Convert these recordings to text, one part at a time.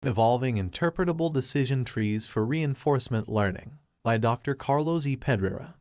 Evolving Interpretable Decision Trees for Reinforcement Learning by Dr. Carlos E. Pedreira.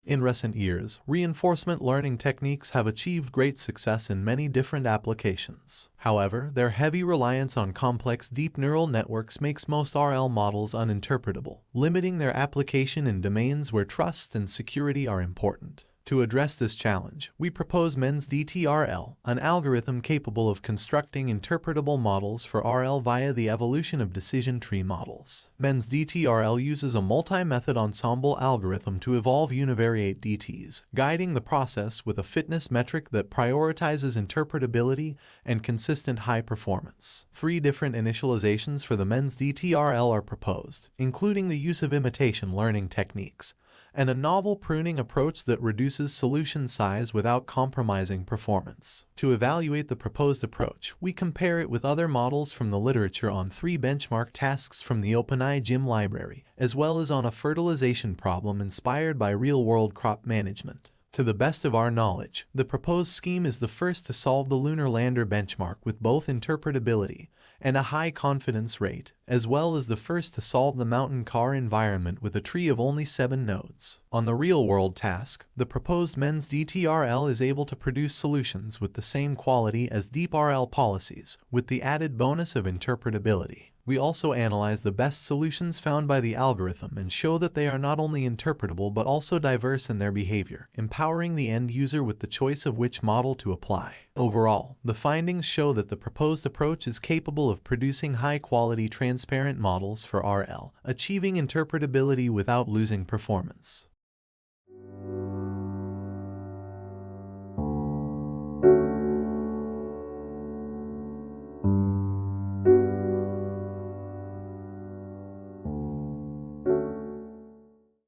In recent years, reinforcement learning techniques have achieved great success in many different applications. However, their heavy reliance on complex deep neural networks makes most RL models uninterpretable, limiting their application in domains where trust and security are important. To address this challenge, we propose MENS DTRL, an algorithm capable of constructing interpretable models for RL via the evolution of decision tree models. MENS DTRL uses a multi-method ensemble algorithm to evolve univariate DTs, guiding the process with a fitness metric that prioritizes interpretability and consistent high performance. 3 different initializations for the MENS DTRL are proposed, including the use of imitation learning techniques, and a novel pruning approach that reduces solution size without compromising performance. To evaluate the proposed approach, we compare it with other models from the literature on 3 benchmark tasks from the OpenAI GYM library, as well as on a fertilization problem inspired by real-world crop management. To the best of our knowledge, the proposed scheme is the first to solve the lunar lander benchmark with both interpretability and a high confidence rate, as well as the first to solve the mountain car environment with a tree of only 7 nodes. On the real-world task, the proposed MENS DTRL is able to produce solutions with the same quality as deep RL policies, with the added bonus of interpretability. We also analyze the best solutions found by the algorithm and show that they are not only interpretable but also diverse in their behavior, empowering the end user with the choice of which model to apply. Overall, the findings show that the proposed approach is capable of producing high-quality transparent models for RL, achieving interpretability without losing performance.